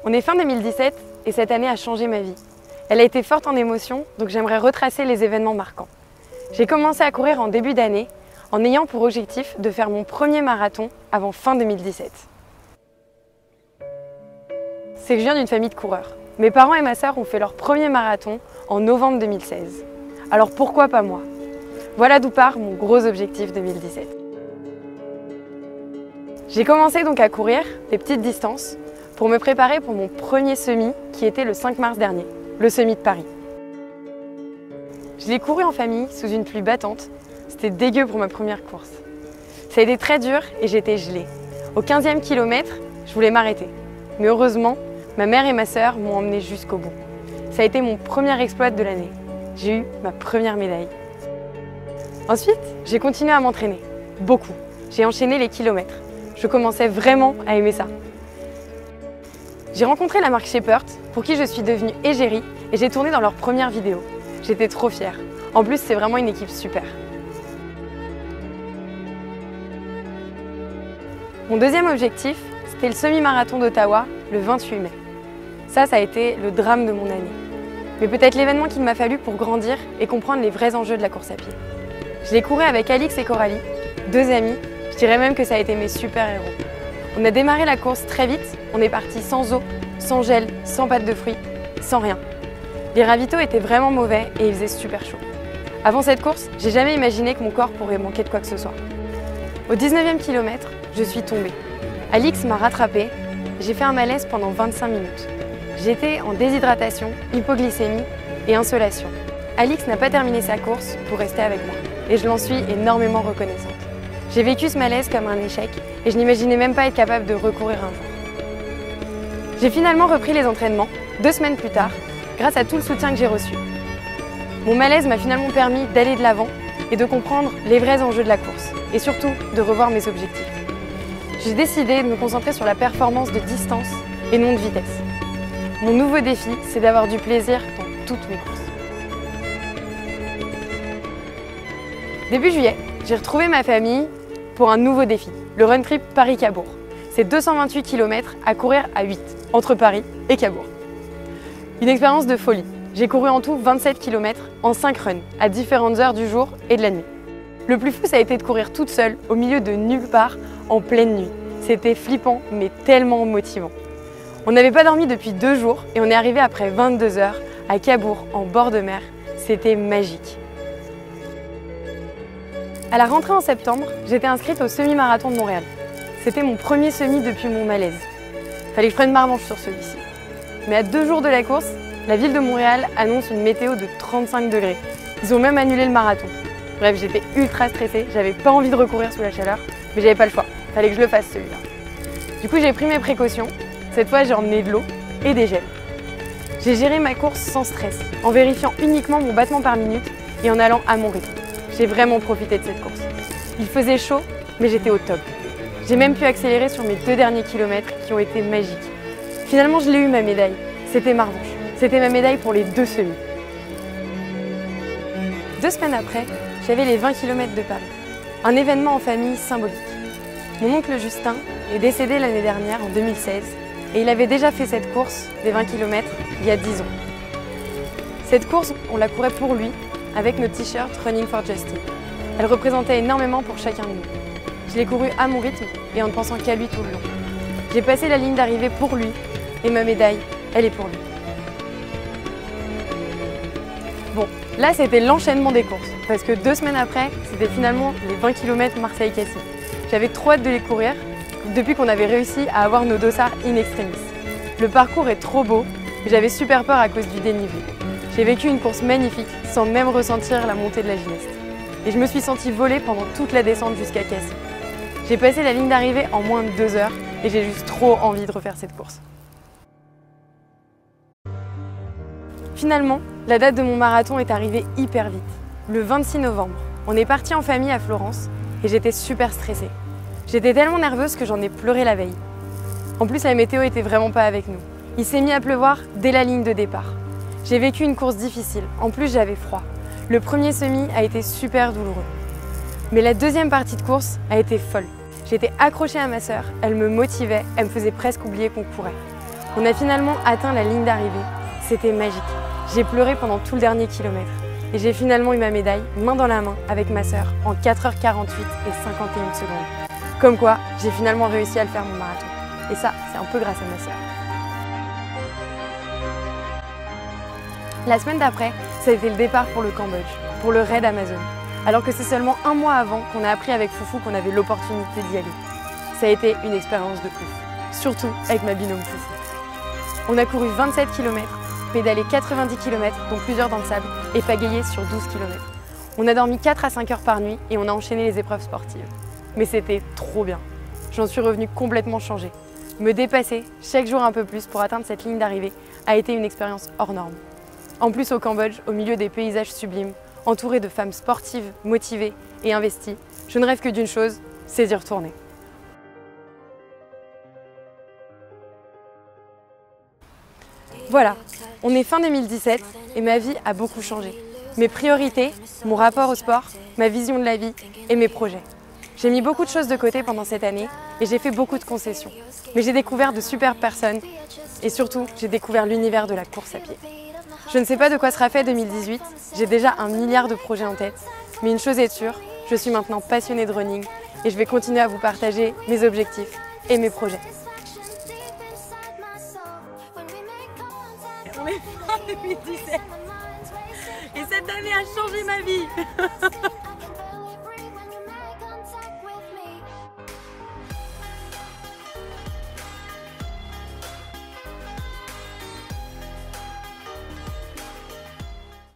On est fin 2017 et cette année a changé ma vie. Elle a été forte en émotions, donc j'aimerais retracer les événements marquants. J'ai commencé à courir en début d'année en ayant pour objectif de faire mon premier marathon avant fin 2017. C'est que je viens d'une famille de coureurs. Mes parents et ma sœur ont fait leur premier marathon en novembre 2016. Alors pourquoi pas moi? Voilà d'où part mon gros objectif 2017. J'ai commencé donc à courir des petites distances pour me préparer pour mon premier semi qui était le 5 mars dernier, le semi de Paris. Je l'ai couru en famille sous une pluie battante. C'était dégueu pour ma première course. Ça a été très dur et j'étais gelée. Au 15e kilomètre, je voulais m'arrêter. Mais heureusement, ma mère et ma sœur m'ont emmenée jusqu'au bout. Ça a été mon premier exploit de l'année. J'ai eu ma première médaille. Ensuite, j'ai continué à m'entraîner. Beaucoup. J'ai enchaîné les kilomètres. Je commençais vraiment à aimer ça. J'ai rencontré la marque Shepherd, pour qui je suis devenue égérie, et j'ai tourné dans leur première vidéo. J'étais trop fière. En plus, c'est vraiment une équipe super. Mon deuxième objectif, c'était le semi-marathon d'Ottawa, le 28 mai. Ça a été le drame de mon année. Mais peut-être l'événement qu'il m'a fallu pour grandir et comprendre les vrais enjeux de la course à pied. Je l'ai couru avec Alix et Coralie, deux amis. Je dirais même que ça a été mes super-héros. On a démarré la course très vite. On est parti sans eau, sans gel, sans pâte de fruits, sans rien. Les ravitaux étaient vraiment mauvais et il faisait super chaud. Avant cette course, j'ai jamais imaginé que mon corps pourrait manquer de quoi que ce soit. Au 19e kilomètre, je suis tombée. Alix m'a rattrapée. J'ai fait un malaise pendant 25 minutes. J'étais en déshydratation, hypoglycémie et insolation. Alix n'a pas terminé sa course pour rester avec moi et je l'en suis énormément reconnaissante. J'ai vécu ce malaise comme un échec et je n'imaginais même pas être capable de recourir un jour. J'ai finalement repris les entraînements 2 semaines plus tard grâce à tout le soutien que j'ai reçu. Mon malaise m'a finalement permis d'aller de l'avant et de comprendre les vrais enjeux de la course et surtout de revoir mes objectifs. J'ai décidé de me concentrer sur la performance de distance et non de vitesse. Mon nouveau défi, c'est d'avoir du plaisir dans toutes mes courses. Début juillet, j'ai retrouvé ma famille pour un nouveau défi, le Run Trip Paris-Cabourg. C'est 228 km à courir à 8, entre Paris et Cabourg. Une expérience de folie. J'ai couru en tout 27 km en 5 runs, à différentes heures du jour et de la nuit. Le plus fou, ça a été de courir toute seule, au milieu de nulle part, en pleine nuit. C'était flippant, mais tellement motivant. On n'avait pas dormi depuis 2 jours et on est arrivé après 22 heures à Cabourg, en bord de mer. C'était magique. À la rentrée en septembre, j'étais inscrite au semi-marathon de Montréal. C'était mon premier semi depuis mon malaise. Fallait que je prenne ma revanche sur celui-ci. Mais à 2 jours de la course, la ville de Montréal annonce une météo de 35 degrés. Ils ont même annulé le marathon. Bref, j'étais ultra stressée, j'avais pas envie de recourir sous la chaleur, mais j'avais pas le choix. Fallait que je le fasse celui-là. Du coup, j'ai pris mes précautions. Cette fois, j'ai emmené de l'eau et des gels. J'ai géré ma course sans stress, en vérifiant uniquement mon battement par minute et en allant à mon rythme. J'ai vraiment profité de cette course. Il faisait chaud, mais j'étais au top. J'ai même pu accélérer sur mes 2 derniers kilomètres qui ont été magiques. Finalement, je l'ai eu ma médaille. C'était ma revanche. C'était ma médaille pour les 2 semis. 2 semaines après, j'avais les 20 km de Paris. Un événement en famille symbolique. Mon oncle Justin est décédé l'année dernière, en 2016, et il avait déjà fait cette course des 20 km il y a 10 ans. Cette course, on la courait pour lui, avec nos t-shirts Running for Justin. Elle représentait énormément pour chacun de nous. Je l'ai couru à mon rythme et en ne pensant qu'à lui tout le long. J'ai passé la ligne d'arrivée pour lui et ma médaille, elle est pour lui. Bon, là c'était l'enchaînement des courses, parce que 2 semaines après, c'était finalement les 20 km Marseille-Cassis. J'avais trop hâte de les courir, depuis qu'on avait réussi à avoir nos dossards in extremis. Le parcours est trop beau, mais j'avais super peur à cause du dénivelé. J'ai vécu une course magnifique, sans même ressentir la montée de la Gineste. Et je me suis sentie voler pendant toute la descente jusqu'à Cassis. J'ai passé la ligne d'arrivée en moins de 2 heures, et j'ai juste trop envie de refaire cette course. Finalement, la date de mon marathon est arrivée hyper vite. Le 26 novembre, on est parti en famille à Florence et j'étais super stressée. J'étais tellement nerveuse que j'en ai pleuré la veille. En plus, la météo était vraiment pas avec nous. Il s'est mis à pleuvoir dès la ligne de départ. J'ai vécu une course difficile, en plus j'avais froid. Le premier semi a été super douloureux. Mais la deuxième partie de course a été folle. J'étais accrochée à ma sœur, elle me motivait, elle me faisait presque oublier qu'on courait. On a finalement atteint la ligne d'arrivée. C'était magique. J'ai pleuré pendant tout le dernier kilomètre. Et j'ai finalement eu ma médaille, main dans la main, avec ma sœur, en 4h48 et 51 secondes. Comme quoi, j'ai finalement réussi à le faire mon marathon. Et ça, c'est un peu grâce à ma sœur. La semaine d'après, ça a été le départ pour le Cambodge, pour le raid Amazon. Alors que c'est seulement un mois avant qu'on a appris avec Foufou qu'on avait l'opportunité d'y aller. Ça a été une expérience de ouf, surtout avec ma binôme Foufou. On a couru 27 km, pédalé 90 km, dont plusieurs dans le sable, et pagayé sur 12 km. On a dormi 4 à 5 heures par nuit et on a enchaîné les épreuves sportives. Mais c'était trop bien. J'en suis revenue complètement changée. Me dépasser chaque jour un peu plus pour atteindre cette ligne d'arrivée a été une expérience hors norme. En plus au Cambodge, au milieu des paysages sublimes, entourée de femmes sportives, motivées et investies, je ne rêve que d'une chose, c'est d'y retourner. Voilà, on est fin 2017 et ma vie a beaucoup changé. Mes priorités, mon rapport au sport, ma vision de la vie et mes projets. J'ai mis beaucoup de choses de côté pendant cette année et j'ai fait beaucoup de concessions. Mais j'ai découvert de super personnes et surtout, j'ai découvert l'univers de la course à pied. Je ne sais pas de quoi sera fait 2018, j'ai déjà 1 milliard de projets en tête, mais une chose est sûre, je suis maintenant passionnée de running et je vais continuer à vous partager mes objectifs et mes projets. On est fin 2017 et cette année a changé ma vie.